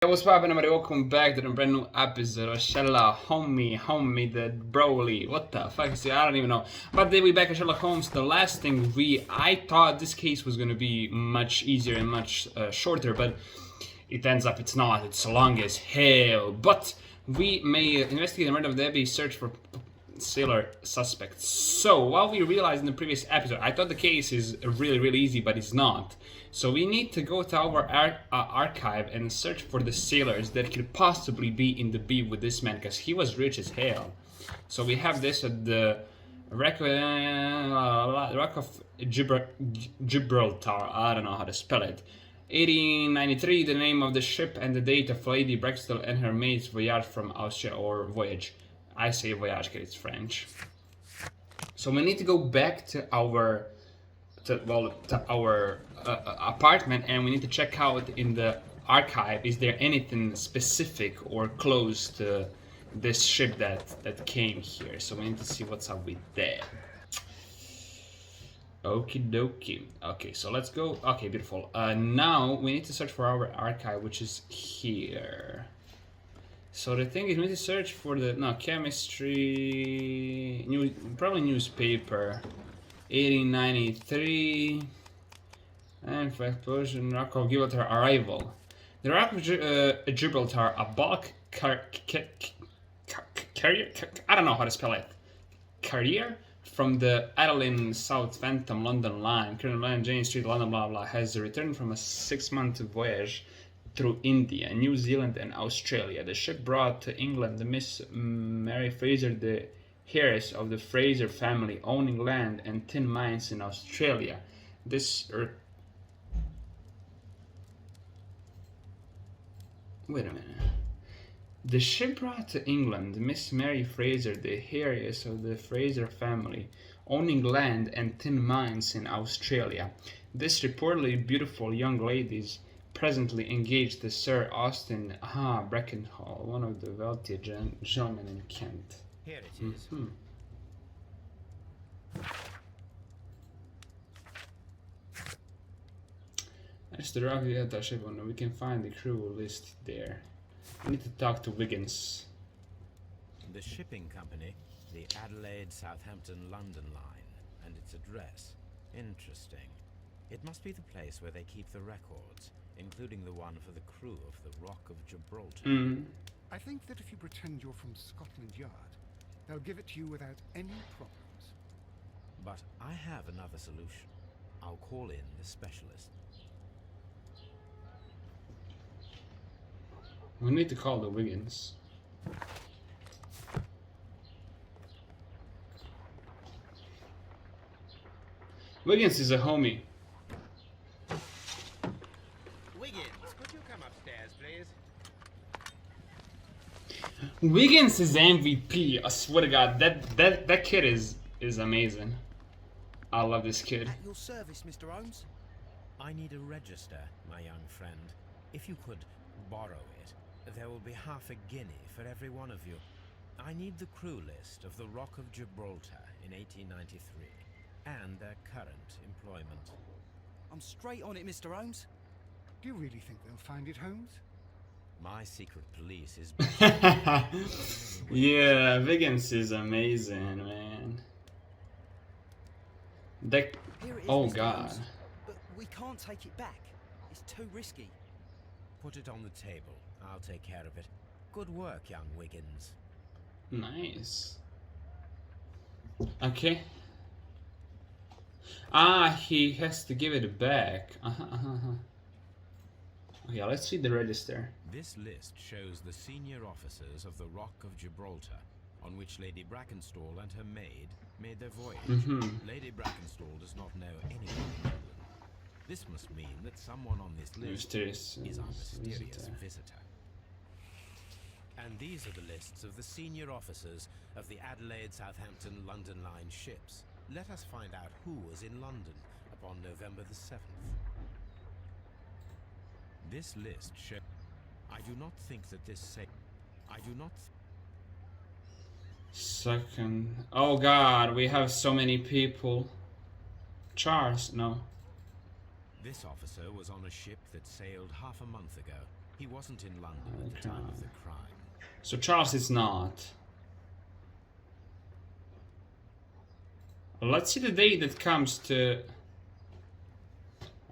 what's poppin', everybody? Welcome back to the brand new episode of Sherlock. Homie, the Broly. What the fuck is it? I don't even know. But then we back at Sherlock Holmes. The last thing I thought this case was gonna be much easier and much shorter, but it ends up it's not. It's long as hell. But we may investigate the murder of Debbie, search for sailor suspects. So, while we realized in the previous episode, I thought the case is really easy, but it's not. So we need to go to our archive and search for the sailors that could possibly be in the beef with this man, because he was rich as hell. So we have this at the Rock of Gibraltar. I don't know how to spell it. 1893, the name of the ship and the date of Lady Braxton and her maid's voyage from Austria, or voyage. I say voyage because it's French. So we need to go back to our apartment, and we need to check out in the archive, is there anything specific or close to this ship that came here. So we need to see what's up with that. Okie dokie. Okay, so let's go. Okay, beautiful. Now we need to search for our archive, which is here. So the thing is, we need to search for the chemistry, probably newspaper. 1893, and for explosion, Rock of Gibraltar arrival. The Rock of Gibraltar, a bulk carrier, I don't know how to spell it, carrier from the Adeline Southampton London line, current line Jane Street, London, blah blah, has returned from a 6-month voyage through India, New Zealand, and Australia. The ship brought to England the Miss Mary Fraser, the heiress of the Fraser family, owning land and tin mines in Australia. Wait a minute. The ship brought to England Miss Mary Fraser, the heiress of the Fraser family, owning land and tin mines in Australia. This reportedly beautiful young lady is presently engaged to Sir Austin Brackenhall, one of the wealthy gentlemen in Kent. Here it is. That's the rock the ship owner. We can find the crew list there. We need to talk to Wiggins. The shipping company, the Adelaide Southampton London line, and its address. Interesting. It must be the place where they keep the records, including the one for the crew of the Rock of Gibraltar. I think that if you pretend you're from Scotland Yard, they'll give it to you without any problems. But I have another solution. I'll call in the specialist. We need to call the Wiggins. Wiggins is a homie. Wiggins, could you come upstairs, please? Wiggins is MVP. I swear to God, that kid is amazing. I love this kid. At your service, Mr. Holmes. I need a register, my young friend. If you could borrow it, there will be half a guinea for every one of you. I need the crew list of the Rock of Gibraltar in 1893 and their current employment. I'm straight on it, Mr. Holmes. Do you really think they'll find it, Holmes? My secret police is... Yeah, Wiggins is amazing, man. Here it is, Oh Mr. God. Holmes. But we can't take it back. It's too risky. Put it on the table. I'll take care of it. Good work, young Wiggins. Nice. Okay. He has to give it back. Okay, let's read the register. This list shows the senior officers of the Rock of Gibraltar, on which Lady Brackenstall and her maid made their voyage. Lady Brackenstall does not know anyone in England. This must mean that someone on this list is our mysterious visitor. And these are the lists of the senior officers of the Adelaide Southampton London Line ships. Let us find out who was in London upon November the 7th. This list shows... I do not think that this Second. Oh God, we have so many people. Charles, no. This officer was on a ship that sailed half a month ago. He wasn't in London at the time of the crime. So Charles is not. Let's see the date that comes to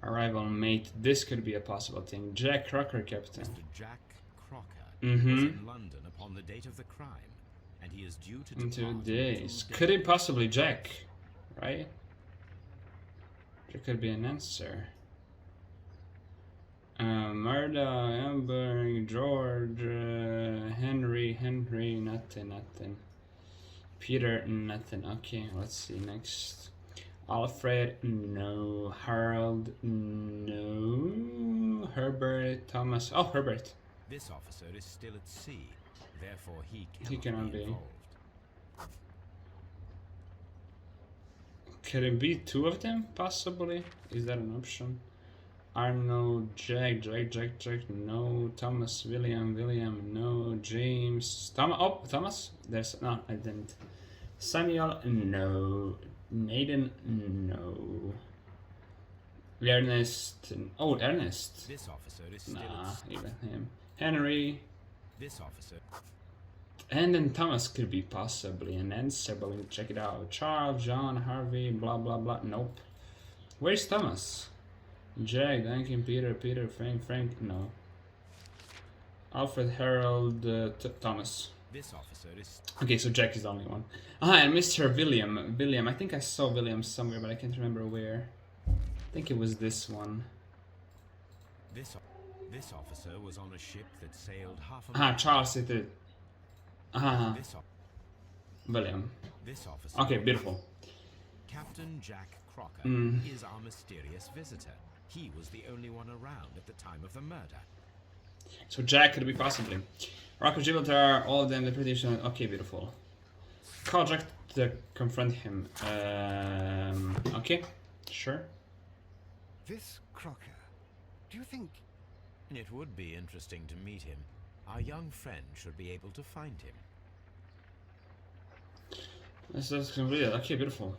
arrival, mate. This could be a possible thing. Jack Crocker, Captain. Mr. Jack Crocker Mm-hmm. was in London upon the date of the crime, and he is due to In depart 2 in days. 2 Could it possibly Jack? Right? There could be an answer. Murder, Amber, George, Henry, nothing. Peter, nothing. Okay, let's see next. Alfred, no. Harold, no. Herbert, Thomas. Oh, Herbert. This officer is still at sea, therefore he He cannot be. involved. Could it be 2 of them, possibly? Is that an option? Arnold, Jack, no. Thomas, William, no. James, Thomas? There's, no, I didn't. Samuel, no. Nathan, no. Ernest, Ernest. This officer is still Nah, at sea. even him. Henry, This officer. and then Thomas could be possibly an answer, but we'll check it out. Charles, John, Harvey, blah blah blah. Nope. Where's Thomas? Jack, Duncan, Peter, Frank, no. Alfred, Harold, Thomas. This officer is. Okay, so Jack is the only one. And Mr. William, I think I saw William somewhere, but I can't remember where. I think it was this one. This officer was on a ship that sailed half a mile. Charles, it did. This William. officer. Okay, beautiful. Captain Jack Crocker is our mysterious visitor. He was the only one around at the time of the murder. So Jack could be possibly. Rock of Gibraltar, all of them, the British. Okay, beautiful. Call Jack to confront him. Okay, sure. This Crocker, do you think... It would be interesting to meet him. Our young friend should be able to find him. That's complete. Okay, beautiful.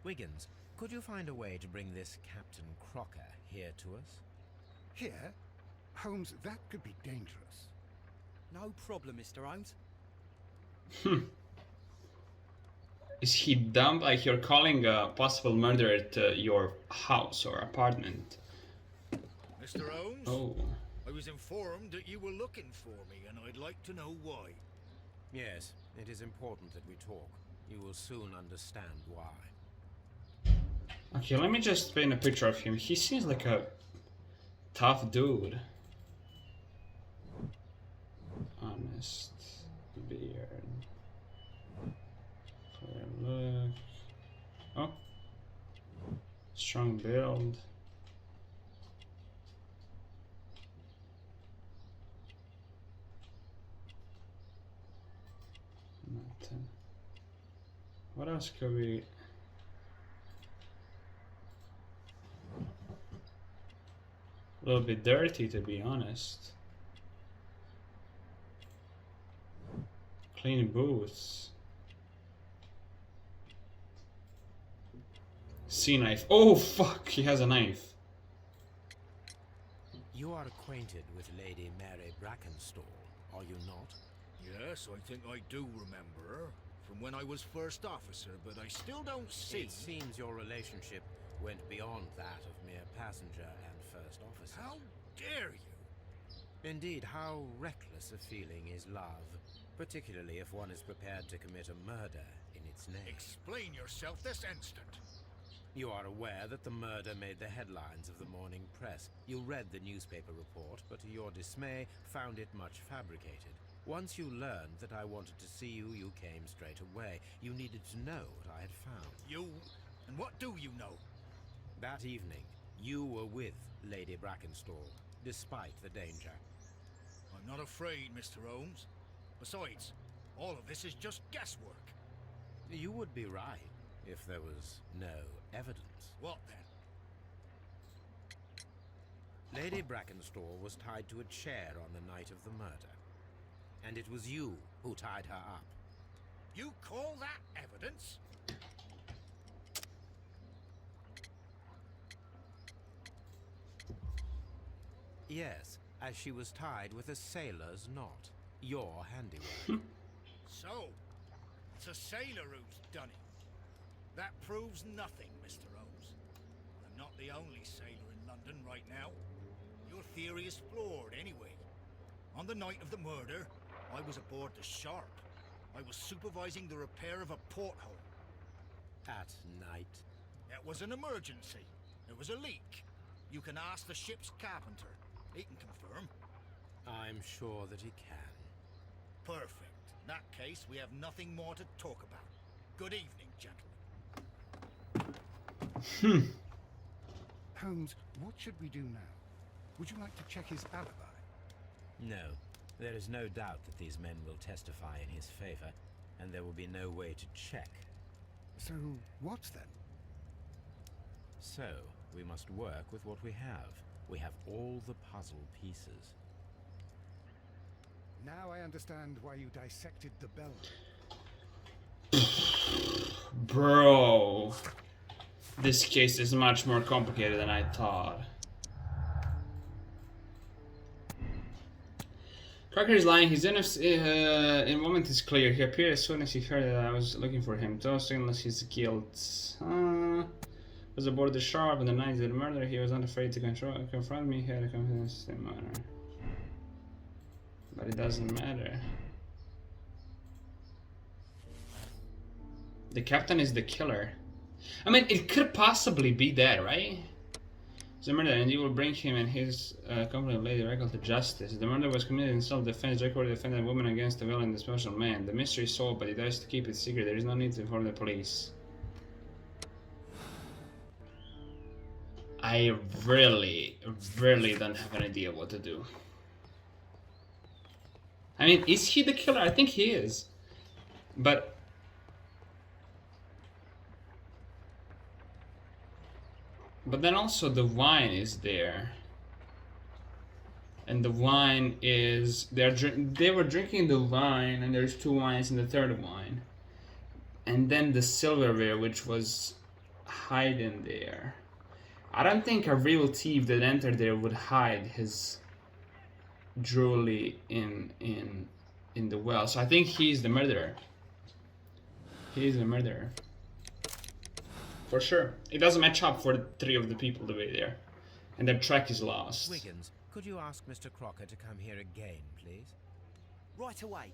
Wiggins, could you find a way to bring this Captain Crocker here to us? Here? Holmes, that could be dangerous. No problem, Mr. Holmes. Is he dumb? Like you're calling a possible murderer to your house or apartment? Mr. Holmes? Oh. I was informed that you were looking for me, and I'd like to know why. Yes, it is important that we talk. You will soon understand why. Okay, let me just paint a picture of him. He seems like a tough dude. Honest beard. Clear look. Oh. Strong build. Nothing. What else could we... A little bit dirty, to be honest. Clean boots. Sea knife. Oh fuck, he has a knife. You are acquainted with Lady Mary Brackenstall, are you not? Yes, I think I do remember her from when I was first officer, but I still don't see... It seems your relationship went beyond that of mere passenger and first officer. How dare you? Indeed, how reckless a feeling is love, particularly if one is prepared to commit a murder in its name. Explain yourself this instant. You are aware that the murder made the headlines of the morning press. You read the newspaper report, but to your dismay, found it much fabricated. Once you learned that I wanted to see you, you came straight away. You needed to know what I had found. You... and what do you know? That evening, you were with Lady Brackenstall, despite the danger. I'm not afraid, Mr. Holmes. Besides, all of this is just guesswork. You would be right, if there was no evidence. What then? Lady Brackenstall was tied to a chair on the night of the murder. And it was you who tied her up. You call that evidence? Yes, as she was tied with a sailor's knot. Your handiwork. So, it's a sailor who's done it. That proves nothing, Mr. Holmes. I'm not the only sailor in London right now. Your theory is flawed anyway. On the night of the murder, I was aboard the Sharp. I was supervising the repair of a porthole. At night. It was an emergency. There was a leak. You can ask the ship's carpenter. He can confirm. I'm sure that he can. Perfect. In that case, we have nothing more to talk about. Good evening, gentlemen. Holmes, what should we do now? Would you like to check his alibi? No. There is no doubt that these men will testify in his favor, and there will be no way to check. So, what then? So, we must work with what we have. We have all the puzzle pieces. Now I understand why you dissected the bell. Bro. This case is much more complicated than I thought. Crocker is lying. His involvement is clear. He appeared as soon as he heard that I was looking for him. Those signals his guilt. Was aboard the Sharp on the night of the murder. He was not afraid to confront me. He had a confidence in manner. But it doesn't matter. The captain is the killer. I mean, it could possibly be that, right? The murder, and you will bring him and his company of Lady Regal to justice. The murder was committed in self-defense. Record defended a woman against a violent and special man. The mystery is solved, but he tries to keep it secret. There is no need to inform the police. I really don't have an idea what to do. I mean, is he the killer? I think he is. But then also the wine is there. And the wine is they were drinking the wine, and there's two wines in the third wine. And then the silverware, which was hiding there. I don't think a real thief that entered there would hide his jewelry in the well. So I think he's the murderer. He's the murderer. For sure. It doesn't match up for three of the people the way there. And their track is lost. Wiggins, could you ask Mr. Crocker to come here again, please? Right away.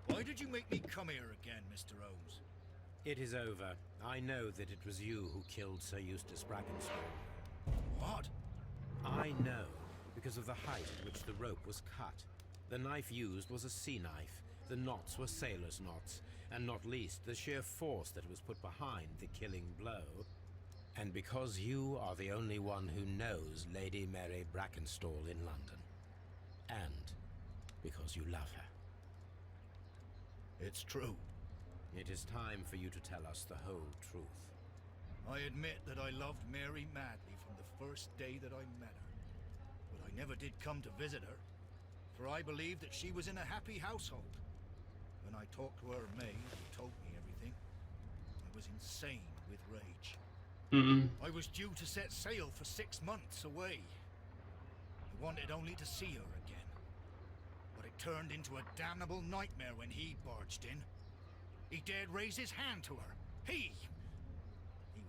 Why did you make me come here again, Mr. Holmes? It is over. I know that it was you who killed Sir Eustace Brackenstall. What? I know, because of the height at which the rope was cut. The knife used was a sea knife. The knots were sailor's knots, and not least the sheer force that was put behind the killing blow. And because you are the only one who knows Lady Mary Brackenstall in London. And because you love her. It's true. It is time for you to tell us the whole truth. I admit that I loved Mary madly from the first day that I met her. But I never did come to visit her, for I believed that she was in a happy household. When I talked to her maid, who told me everything, I was insane with rage. I was due to set sail for 6 months away. I wanted only to see her again. But it turned into a damnable nightmare when he barged in. He dared raise his hand to her. He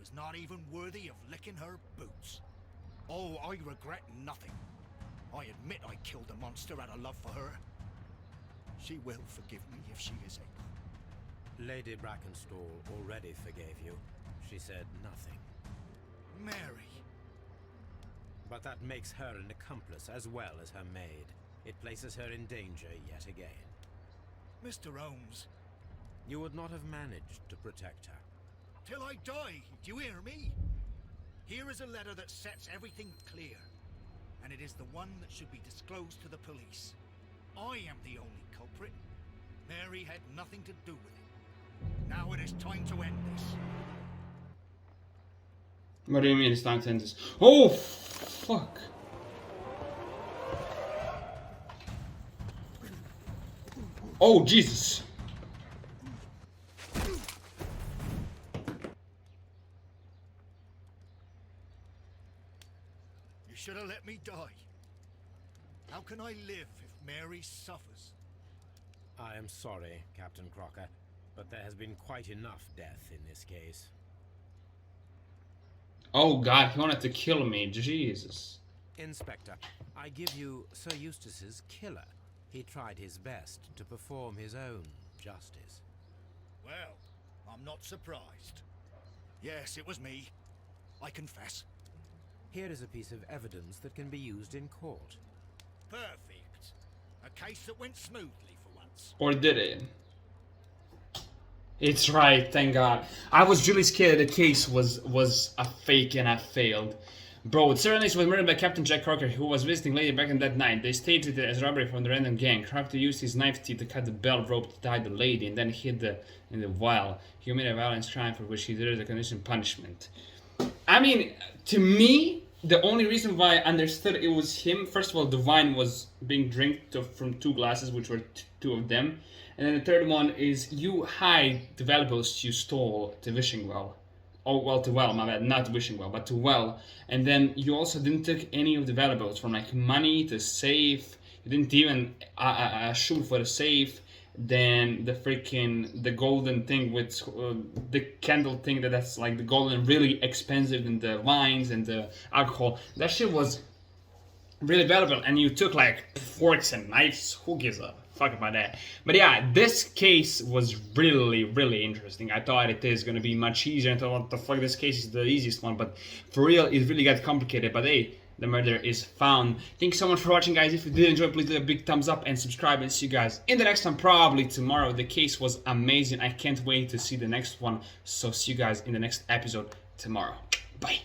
was not even worthy of licking her boots. Oh, I regret nothing. I admit I killed the monster out of love for her. She will forgive me if she is able. Lady Brackenstall already forgave you. She said nothing. Mary. But that makes her an accomplice as well as her maid. It places her in danger yet again. Mr. Holmes. You would not have managed to protect her. Till I die, do you hear me? Here is a letter that sets everything clear. And it is the one that should be disclosed to the police. I am the only culprit. Mary had nothing to do with it. Now it is time to end this. What do you mean it's time to end this? Oh, fuck. Oh, Jesus. me die. How can I live if Mary suffers? I am sorry, Captain Crocker, but there has been quite enough death in this case. Oh God, he wanted to kill me. Jesus. Inspector, I give you Sir Eustace's killer. He tried his best to perform his own justice. Well, I'm not surprised. Yes, it was me. I confess. Here is a piece of evidence that can be used in court. Perfect. A case that went smoothly for once. Or did it? It's right, thank God. I was really scared the case was a fake and I failed. Bro, Sherlock was murdered by Captain Jack Crocker, who was visiting Lady Bracken that night. They stated it as robbery from the random gang. Crocker used his knife teeth to cut the bell rope to tie the lady and then hid in the vial. He committed a violence crime for which he deserved a condition punishment. I mean, to me, the only reason why I understood it was him, first of all, the wine was being drank from 2 glasses, which were 2 of them. And then the third one is you hide the valuables you stole to wishing well. Oh, well, to well, my bad, not wishing well, but to well. And then you also didn't take any of the valuables, from like money to safe. You didn't even shoot for the safe. Then the golden thing with the candle thing that's like the golden, really expensive, and the wines and the alcohol. That shit was really valuable. And you took like forks and knives. Who gives a fuck about that? But yeah, this case was really, really interesting. I thought it is gonna be much easier. I thought, what the fuck, this case is the easiest one. But for real, it really got complicated. But hey, the murder is found. Thanks so much for watching, guys. If you did enjoy, please leave a big thumbs up and subscribe, and see you guys in the next one, probably tomorrow. The case was amazing. I can't wait to see the next one. So see you guys in the next episode tomorrow. Bye.